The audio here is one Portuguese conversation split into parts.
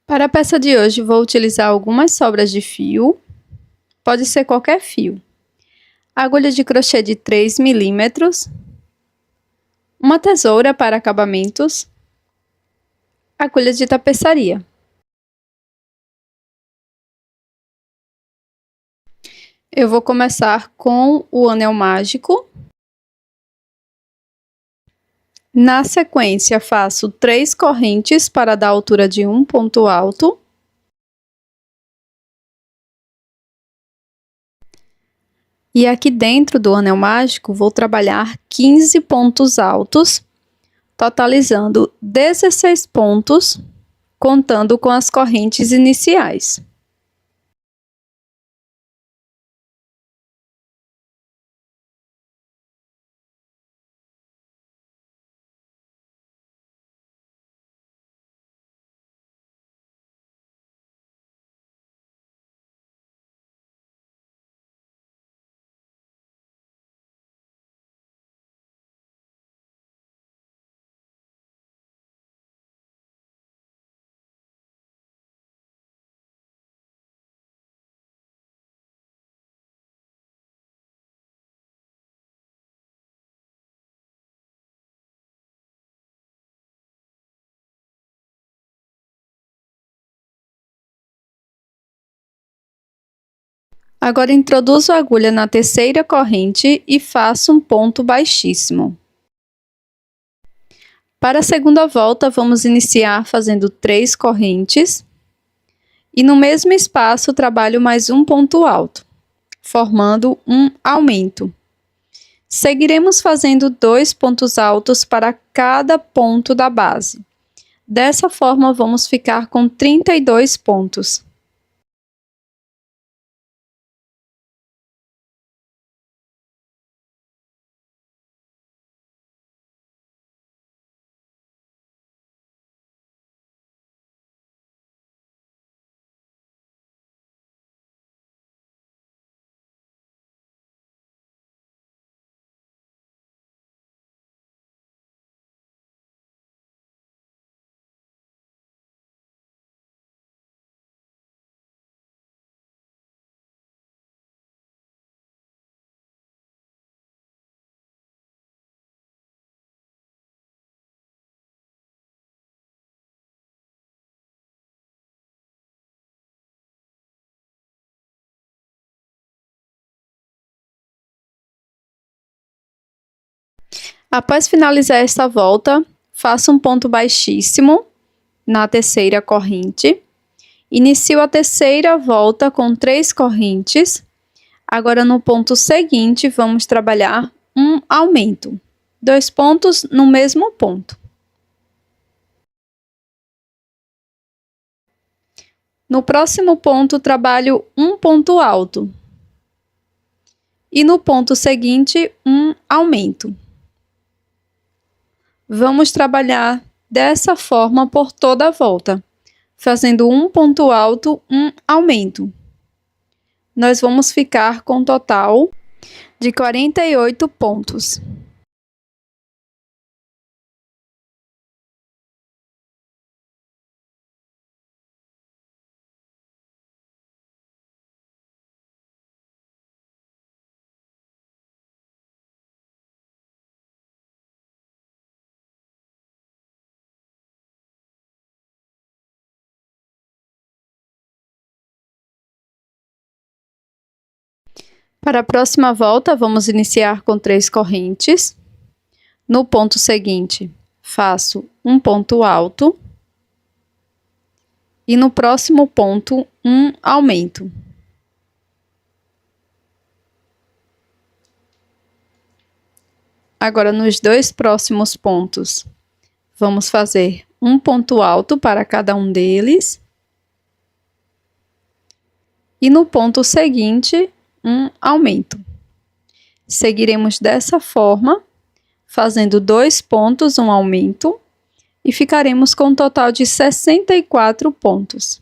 Para a peça de hoje, vou utilizar algumas sobras de fio, pode ser qualquer fio, agulha de crochê de 3 milímetros, uma tesoura para acabamentos, agulha de tapeçaria. Eu vou começar com o anel mágico. Na sequência, faço 3 correntes para dar altura de um ponto alto. E aqui dentro do anel mágico, vou trabalhar 15 pontos altos, totalizando 16 pontos, contando com as correntes iniciais. Agora introduzo a agulha na terceira corrente e faço um ponto baixíssimo. Para a segunda volta, vamos iniciar fazendo 3 correntes e no mesmo espaço trabalho mais um ponto alto, formando um aumento. Seguiremos fazendo 2 pontos altos para cada ponto da base. Dessa forma, vamos ficar com 32 pontos. Após finalizar esta volta, faço um ponto baixíssimo na terceira corrente. Inicio a terceira volta com 3 correntes. Agora, no ponto seguinte, vamos trabalhar um aumento. 2 pontos no mesmo ponto. No próximo ponto, trabalho um ponto alto. E no ponto seguinte, um aumento. Vamos trabalhar dessa forma por toda a volta, fazendo um ponto alto, um aumento. Nós vamos ficar com um total de 48 pontos. Para a próxima volta, vamos iniciar com 3 correntes. No ponto seguinte, faço um ponto alto. E no próximo ponto, um aumento. Agora, nos 2 próximos pontos, vamos fazer um ponto alto para cada um deles. E no ponto seguinte, um aumento. Seguiremos dessa forma, fazendo 2 pontos, um aumento, e ficaremos com um total de 64 pontos.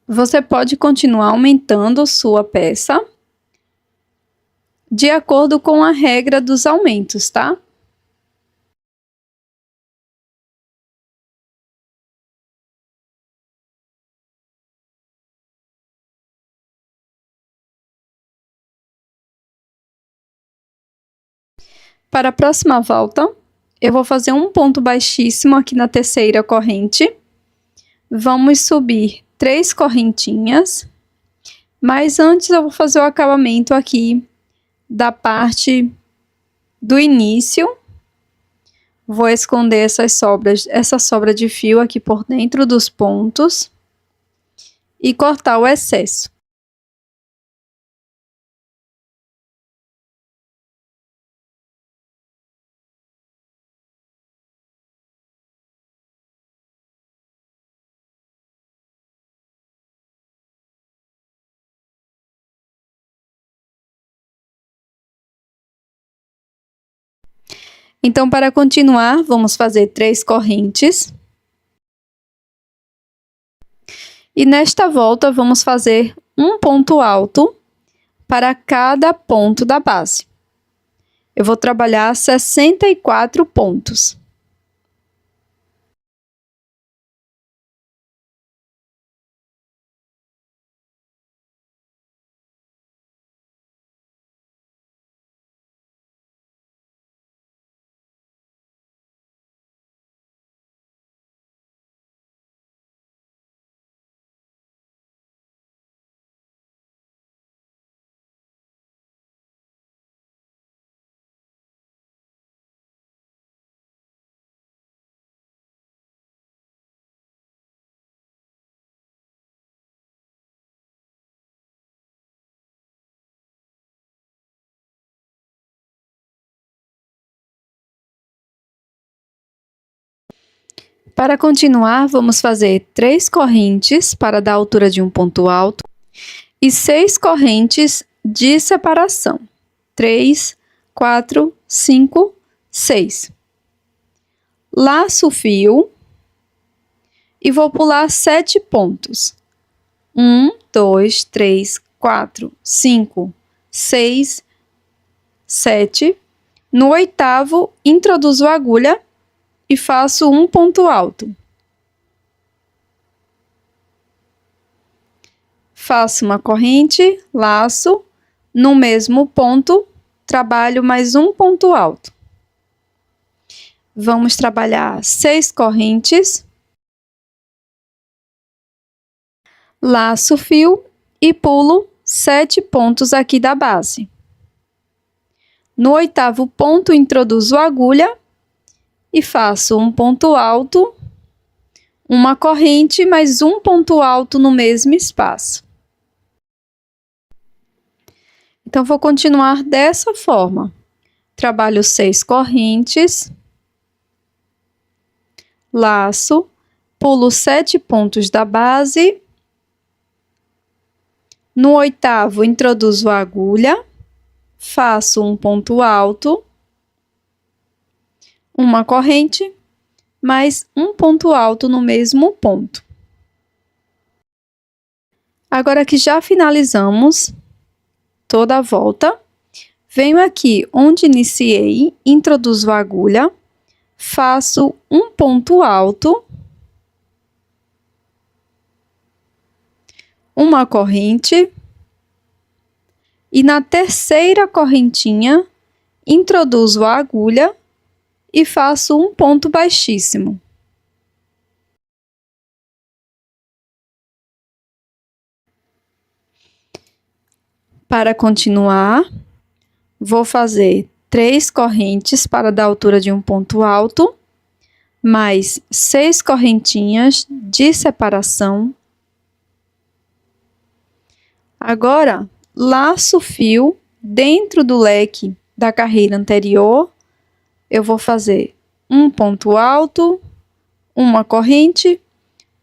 Você pode continuar aumentando sua peça de acordo com a regra dos aumentos, tá? Para a próxima volta, eu vou fazer um ponto baixíssimo aqui na terceira corrente. Vamos subir 3 correntinhas, mas antes eu vou fazer o acabamento aqui da parte do início. Vou esconder essa sobra de fio aqui por dentro dos pontos e cortar o excesso. Então, para continuar, vamos fazer 3 correntes. E nesta volta, vamos fazer um ponto alto para cada ponto da base. Eu vou trabalhar 64 pontos. Para continuar, vamos fazer 3 correntes para dar a altura de um ponto alto e 6 correntes de separação. 3, 4, 5, 6. Laço o fio e vou pular 7 pontos. 1, 2, 3, 4, 5, 6, 7. No oitavo, introduzo a agulha e faço um ponto alto. Faço uma corrente, laço, no mesmo ponto, trabalho mais um ponto alto. Vamos trabalhar 6 correntes, laço o fio e pulo 7 pontos aqui da base. No oitavo ponto, introduzo a agulha e faço um ponto alto, uma corrente, mais um ponto alto no mesmo espaço. Então, vou continuar dessa forma. Trabalho 6 correntes, laço, pulo 7 pontos da base. No oitavo, introduzo a agulha, faço um ponto alto, uma corrente, mais um ponto alto no mesmo ponto. Agora que já finalizamos toda a volta, venho aqui onde iniciei, introduzo a agulha, faço um ponto alto, uma corrente, e na terceira correntinha, introduzo a agulha e faço um ponto baixíssimo. Para continuar, vou fazer 3 correntes para dar a altura de um ponto alto, mais 6 correntinhas de separação. Agora, laço o fio dentro do leque da carreira anterior. Eu vou fazer um ponto alto, uma corrente,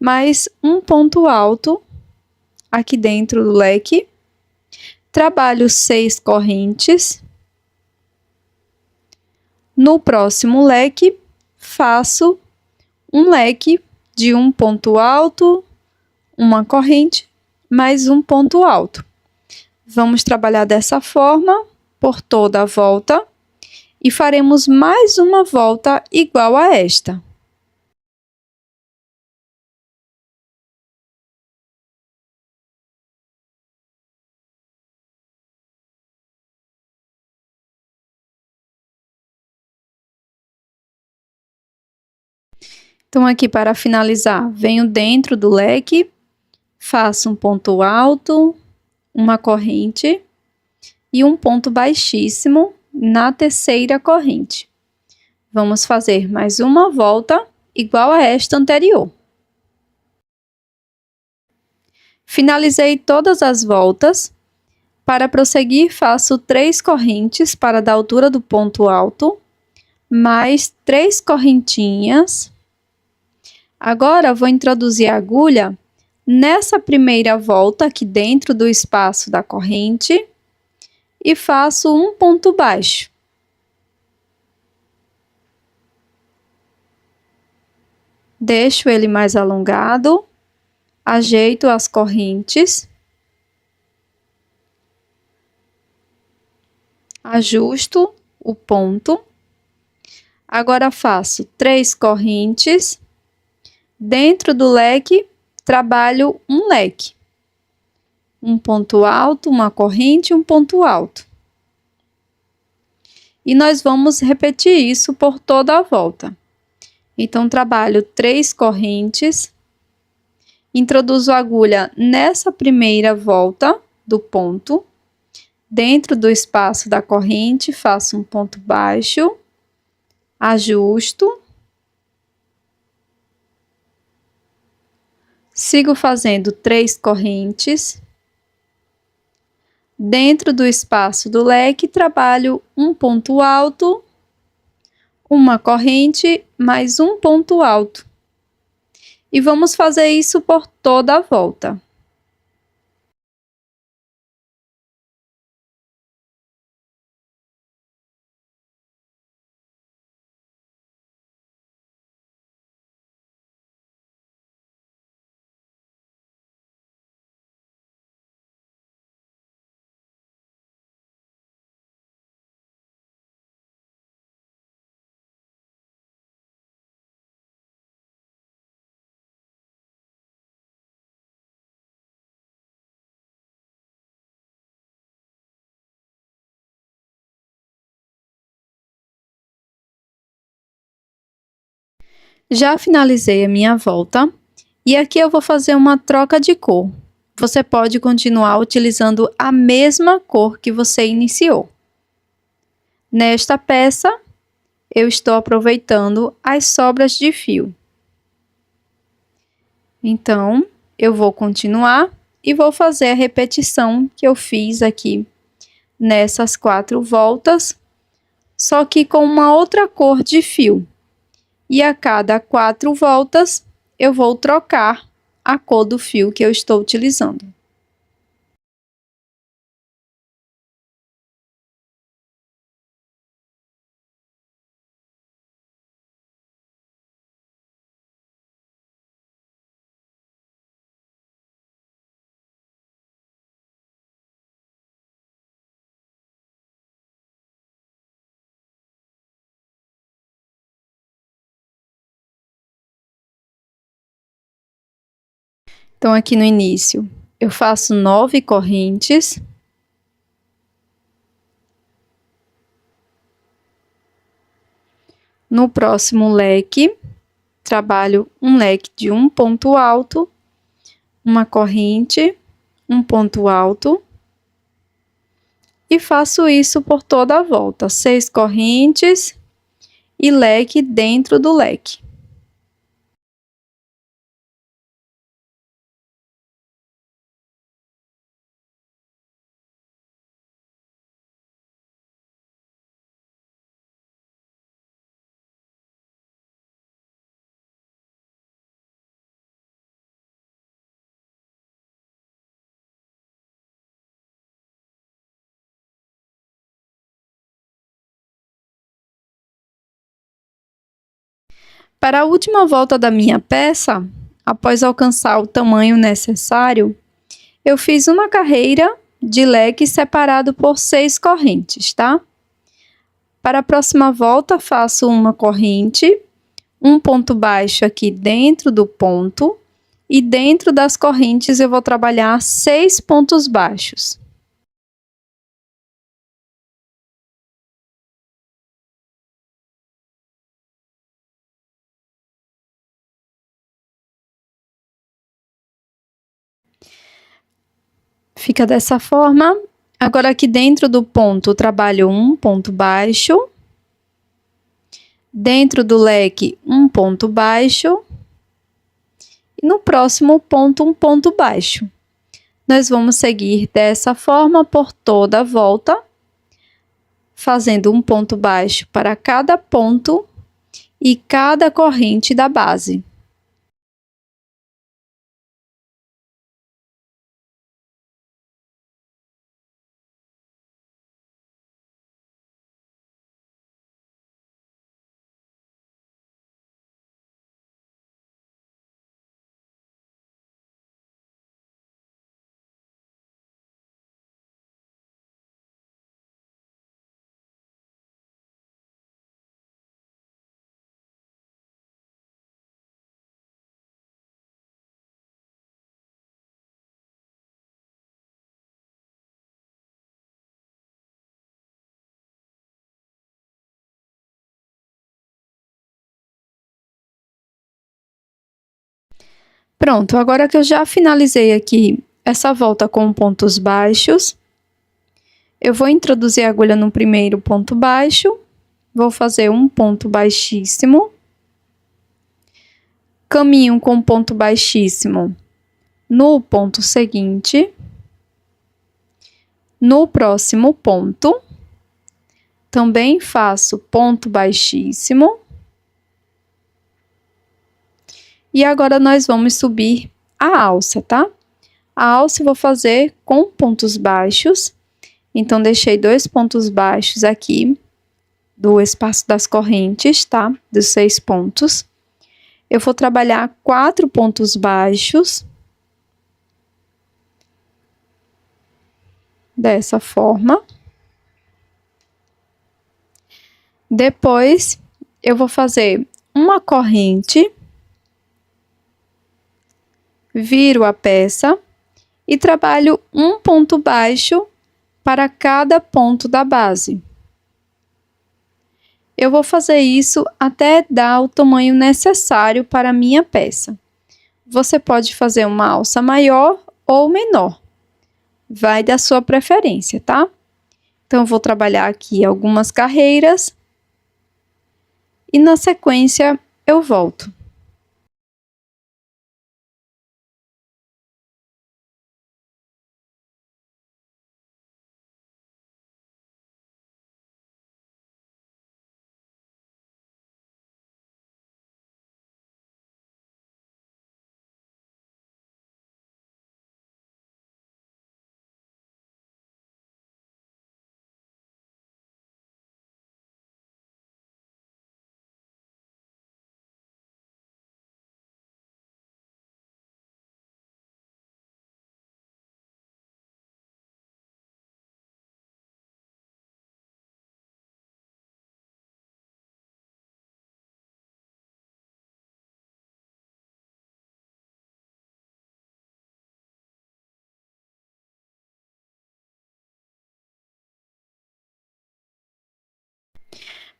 mais um ponto alto aqui dentro do leque. Trabalho 6 correntes. No próximo leque, faço um leque de um ponto alto, uma corrente, mais um ponto alto. Vamos trabalhar dessa forma por toda a volta e faremos mais uma volta igual a esta. Então, aqui para finalizar, venho dentro do leque, faço um ponto alto, uma corrente e um ponto baixíssimo na terceira corrente. Vamos fazer mais uma volta igual a esta anterior. Finalizei todas as voltas. Para prosseguir, faço 3 correntes para da altura do ponto alto, mais 3 correntinhas. Agora, vou introduzir a agulha nessa primeira volta aqui dentro do espaço da corrente e faço um ponto baixo. Deixo ele mais alongado, ajeito as correntes, ajusto o ponto. Agora faço 3 correntes. Dentro do leque, trabalho um leque. Um ponto alto, uma corrente e um ponto alto. E nós vamos repetir isso por toda a volta. Então, trabalho 3 correntes, introduzo a agulha nessa primeira volta do ponto, dentro do espaço da corrente, faço um ponto baixo, ajusto, sigo fazendo 3 correntes. Dentro do espaço do leque, trabalho um ponto alto, uma corrente, mais um ponto alto. E vamos fazer isso por toda a volta. Já finalizei a minha volta e aqui eu vou fazer uma troca de cor. Você pode continuar utilizando a mesma cor que você iniciou. Nesta peça, eu estou aproveitando as sobras de fio. Então, eu vou continuar e vou fazer a repetição que eu fiz aqui nessas 4 voltas, só que com uma outra cor de fio. E a cada 4 voltas, eu vou trocar a cor do fio que eu estou utilizando. Então, aqui no início, eu faço 9 correntes. No próximo leque, trabalho um leque de um ponto alto, uma corrente, um ponto alto. E faço isso por toda a volta, 6 correntes e leque dentro do leque. Para a última volta da minha peça, após alcançar o tamanho necessário, Eu fiz uma carreira de leque separado por 6 correntes, tá? Para a próxima volta, faço uma corrente, um ponto baixo aqui dentro do ponto, e dentro das correntes eu vou trabalhar 6 pontos baixos. Fica dessa forma. Agora, aqui dentro do ponto, eu trabalho um ponto baixo. Dentro do leque, um ponto baixo. E no próximo ponto, um ponto baixo. Nós vamos seguir dessa forma por toda a volta, fazendo um ponto baixo para cada ponto e cada corrente da base. Pronto, agora que eu já finalizei aqui essa volta com pontos baixos, eu vou introduzir a agulha no primeiro ponto baixo, vou fazer um ponto baixíssimo, caminho com ponto baixíssimo no ponto seguinte, no próximo ponto, também faço ponto baixíssimo. E agora nós vamos subir a alça, tá? A alça eu vou fazer com pontos baixos. Então, deixei 2 pontos baixos aqui do espaço das correntes, tá? Dos 6 pontos. Eu vou trabalhar 4 pontos baixos. Dessa forma. Depois, eu vou fazer uma corrente. Viro a peça e trabalho um ponto baixo para cada ponto da base. Eu vou fazer isso até dar o tamanho necessário para a minha peça. Você pode fazer uma alça maior ou menor. Vai da sua preferência, tá? Então, eu vou trabalhar aqui algumas carreiras e na sequência eu volto.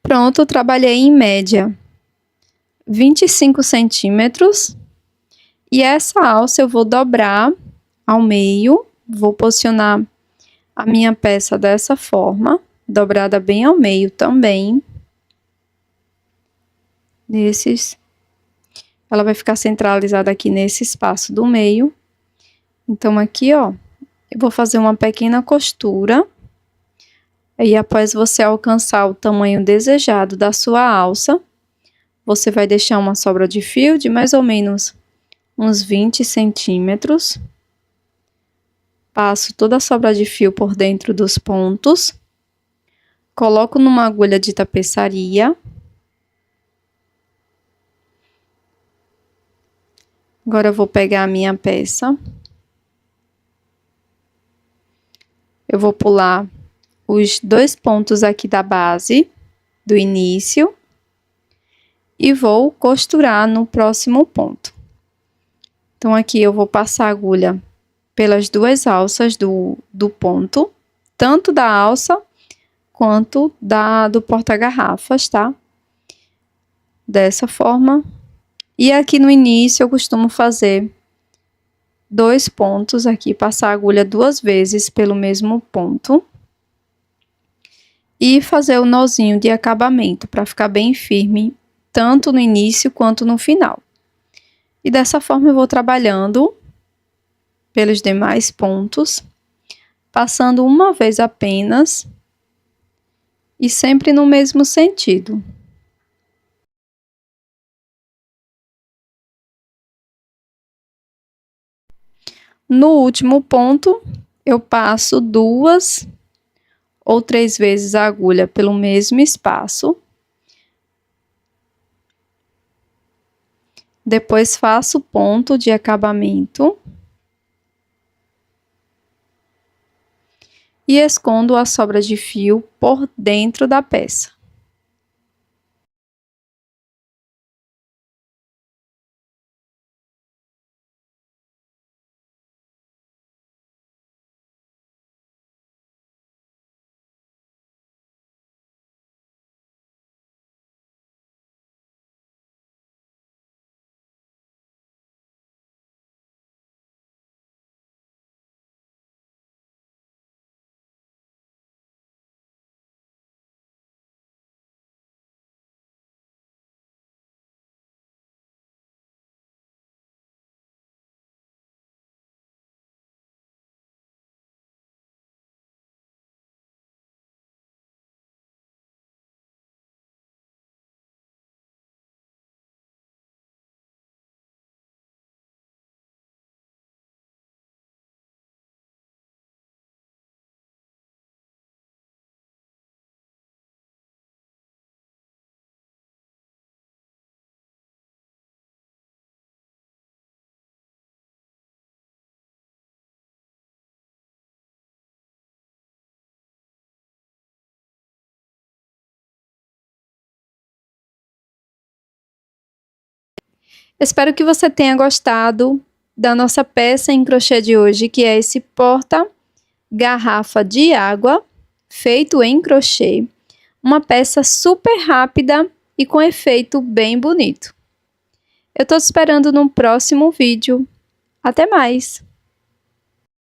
Pronto, trabalhei em média 25 centímetros. E essa alça eu vou dobrar ao meio, vou posicionar a minha peça dessa forma, dobrada bem ao meio também. Ela vai ficar centralizada aqui nesse espaço do meio. Então, aqui, ó, eu vou fazer uma pequena costura. E após você alcançar o tamanho desejado da sua alça, você vai deixar uma sobra de fio de mais ou menos uns 20 centímetros. Passo toda a sobra de fio por dentro dos pontos. Coloco numa agulha de tapeçaria. Agora, eu vou pegar a minha peça. eu vou pular os 2 pontos aqui da base, do início, e vou costurar no próximo ponto. Então, aqui eu vou passar a agulha pelas 2 alças do ponto, tanto da alça quanto do porta-garrafas, tá? Dessa forma. E aqui no início eu costumo fazer 2 pontos aqui, passar a agulha 2 vezes pelo mesmo ponto. E fazer o nozinho de acabamento, para ficar bem firme, tanto no início quanto no final. E dessa forma eu vou trabalhando pelos demais pontos, passando uma vez apenas, e sempre no mesmo sentido. No último ponto, eu passo 2 ou 3 vezes a agulha pelo mesmo espaço. Depois faço o ponto de acabamento. E escondo a sobra de fio por dentro da peça. Espero que você tenha gostado da nossa peça em crochê de hoje, que é esse porta-garrafa de água feito em crochê. Uma peça super rápida e com efeito bem bonito. Eu tô te esperando no próximo vídeo. Até mais!